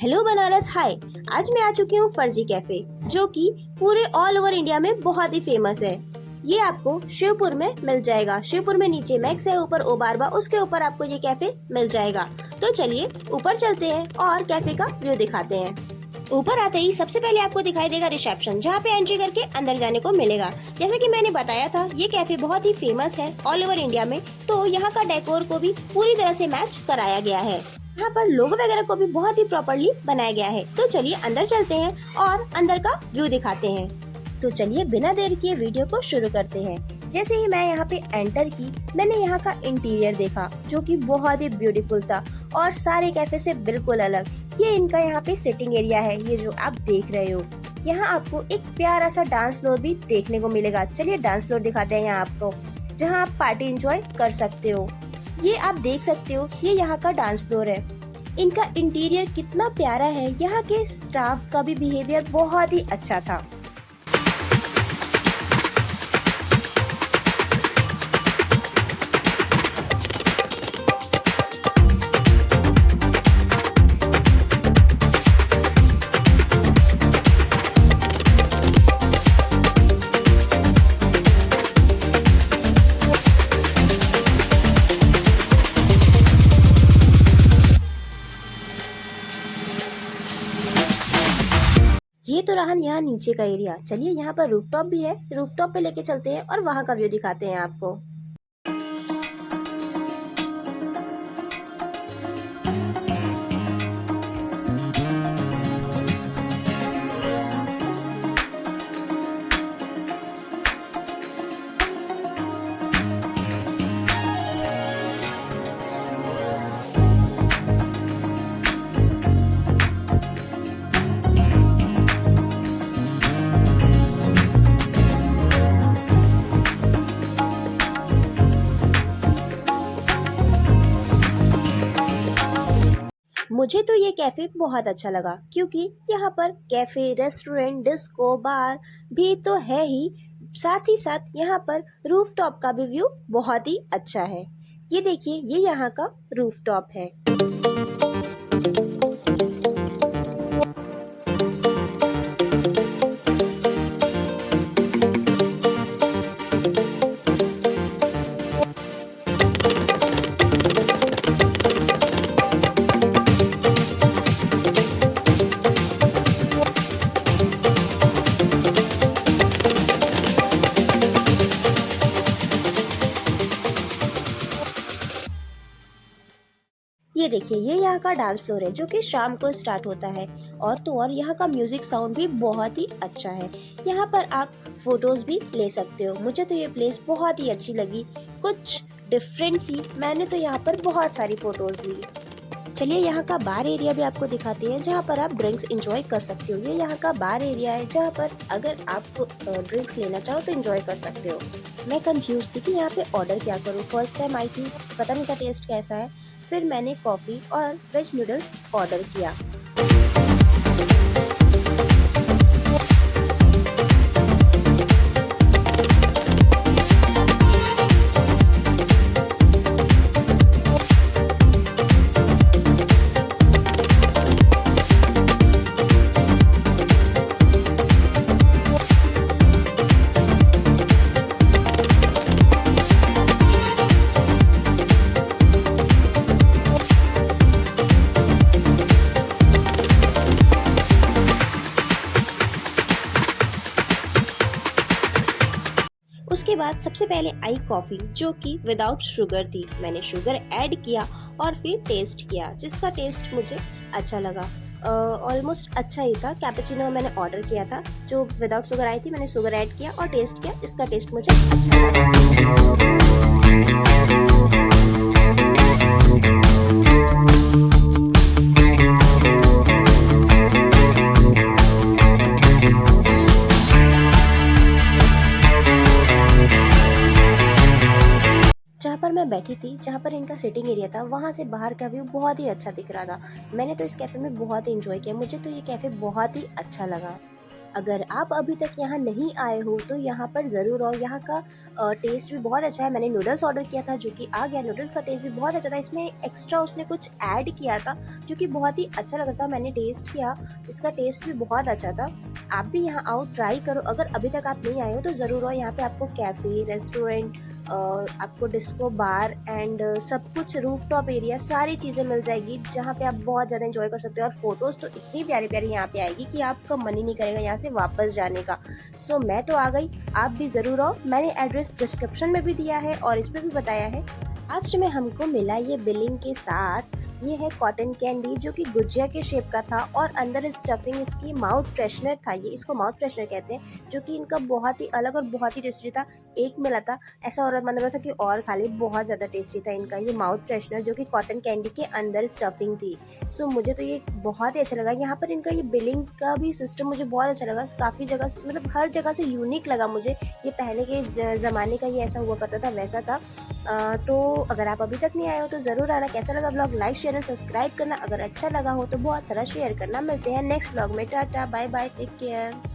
Hello Banaras, हाय। आज मैं आ चुकी हूँ फर्जी कैफे, जो कि पूरे ऑल ओवर इंडिया में बहुत ही फेमस है। ये आपको शिवपुर में मिल जाएगा। शिवपुर में नीचे मैक्स है, ऊपर ओबारबा, उसके ऊपर आपको ये कैफे मिल जाएगा। तो चलिए ऊपर चलते हैं और कैफे का व्यू दिखाते हैं। ऊपर आते ही सबसे पहले आपको दिखाई देगा रिसेप्शन, जहाँ पे एंट्री करके अंदर जाने को मिलेगा। जैसे कि मैंने बताया था, ये कैफे बहुत ही फेमस है ऑल ओवर इंडिया में, तो यहाँ का डेकोर को भी पूरी तरह से मैच कराया गया है। यहाँ पर लोगो वगैरह को भी बहुत ही प्रॉपर्ली बनाया गया है। तो चलिए अंदर चलते हैं और अंदर का व्यू दिखाते हैं। तो चलिए बिना देर किए वीडियो को शुरू करते हैं। जैसे ही मैं यहाँ पे एंटर की, मैंने यहाँ का इंटीरियर देखा, जो कि बहुत ही ब्यूटीफुल था और सारे कैफे से बिल्कुल अलग। ये इनका यहाँ पे सिटिंग एरिया है, ये जो आप देख रहे हो। यहाँ आपको एक प्यारा सा डांस फ्लोर भी देखने को मिलेगा। चलिए डांस फ्लोर दिखाते हैं यहाँ आपको, जहाँ आप पार्टी एंजॉय कर सकते हो। ये आप देख सकते हो, ये यहाँ का डांस फ्लोर है। इनका इंटीरियर कितना प्यारा है। यहाँ के स्टाफ का भी बिहेवियर बहुत ही अच्छा था। ये तो रहा यहाँ नीचे का एरिया। चलिए यहाँ पर रूफटॉप भी है, रूफटॉप पे लेके चलते हैं और वहाँ का व्यू दिखाते हैं आपको। मुझे तो ये कैफे बहुत अच्छा लगा, क्योंकि यहाँ पर कैफे, रेस्टोरेंट, डिस्को, बार भी तो है ही, साथ ही साथ यहाँ पर रूफटॉप का भी व्यू बहुत ही अच्छा है। ये देखिए, ये यहाँ का रूफटॉप है। ये देखिए, ये यहाँ का डांस फ्लोर है, जो कि शाम को स्टार्ट होता है। और तो और यहाँ का म्यूजिक साउंड भी बहुत ही अच्छा है। यहाँ पर आप फोटोज भी ले सकते हो। मुझे तो ये प्लेस बहुत ही अच्छी लगी, कुछ डिफरेंट सी। मैंने तो यहाँ पर बहुत सारी फोटोज ली। चलिए यहाँ का बार एरिया भी आपको दिखाते हैं, जहाँ पर आप ड्रिंक्स एंजॉय कर सकते हो। ये यहाँ का बार एरिया है, जहाँ पर अगर आप ड्रिंक्स लेना चाहो तो एंजॉय कर सकते हो। मैं कंफ्यूज थी कि यहाँ पे ऑर्डर क्या करूँ। फर्स्ट टाइम आई थी, पता नहीं था टेस्ट कैसा है। फिर मैंने कॉफ़ी और वेज नूडल्स ऑर्डर किया। उसके बाद सबसे पहले आई कॉफ़ी, जो कि विदाउट शुगर थी। मैंने शुगर ऐड किया और फिर टेस्ट किया, जिसका टेस्ट मुझे अच्छा लगा। ऑलमोस्ट अच्छा ही था। कैपेचिनो मैंने ऑर्डर किया था, जो विदाउट शुगर आई थी। मैंने शुगर ऐड किया और टेस्ट किया, इसका टेस्ट मुझे अच्छा लगा। जहाँ पर मैं बैठी थी, जहाँ पर इनका सिटिंग एरिया था, वहाँ से बाहर का व्यू बहुत ही अच्छा दिख रहा था। मैंने तो इस कैफ़े में बहुत ही एंजॉय किया। मुझे तो ये कैफ़े बहुत ही अच्छा लगा। अगर आप अभी तक यहाँ नहीं आए हो तो यहाँ पर ज़रूर आओ। यहाँ का टेस्ट भी बहुत अच्छा है। मैंने नूडल्स ऑर्डर किया था जो कि आ गया। नूडल्स का टेस्ट भी बहुत अच्छा था। इसमें एक्स्ट्रा उसने कुछ ऐड किया था जो कि बहुत ही अच्छा लग रहा था। मैंने टेस्ट किया, इसका टेस्ट भी बहुत अच्छा था। आप भी यहाँ आओ, ट्राई करो। अगर अभी तक आप नहीं आए हो तो ज़रूर आओ। यहाँ पे आपको कैफ़े, रेस्टोरेंट, आपको डिस्को बार एंड सब कुछ, रूफटॉप एरिया, सारी चीज़ें मिल जाएगी जहाँ पे आप बहुत ज़्यादा एंजॉय कर सकते हो। और फोटोज़ तो इतनी प्यारी प्यारी यहाँ पे आएगी कि आपका मन ही नहीं करेगा यहाँ से वापस जाने का। सो मैं तो आ गई, आप भी ज़रूर आओ। मैंने एड्रेस डिस्क्रिप्शन में भी दिया है और इस पर भी बताया है। लास्ट में हमको मिला ये बिलिंग के साथ, ये है कॉटन कैंडी जो कि गुजिया के शेप का था और अंदर स्टफिंग इसकी माउथ फ्रेशनर था। ये इसको माउथ फ्रेशनर कहते हैं, जो कि इनका बहुत ही अलग और बहुत ही टेस्टी था। एक मिला था, ऐसा और मन रहा था कि और खा ले, बहुत ज़्यादा टेस्टी था इनका ये माउथ फ्रेशनर जो कि कॉटन कैंडी के अंदर स्टफिंग थी। सो मुझे तो ये बहुत ही अच्छा लगा। यहाँ पर इनका ये बिलिंग का भी सिस्टम मुझे बहुत अच्छा लगा। काफ़ी जगह से, मतलब हर जगह से यूनिक लगा मुझे। ये पहले के ज़माने का ये ऐसा हुआ करता था, वैसा था। तो अगर आप अभी तक नहीं आए हो तो ज़रूर आना। कैसा लगा ब्लॉग, लाइक शेयर और सब्सक्राइब करना। अगर अच्छा लगा हो तो बहुत सारा शेयर करना। मिलते हैं नेक्स्ट ब्लॉग में। Tata, bye bye, take care.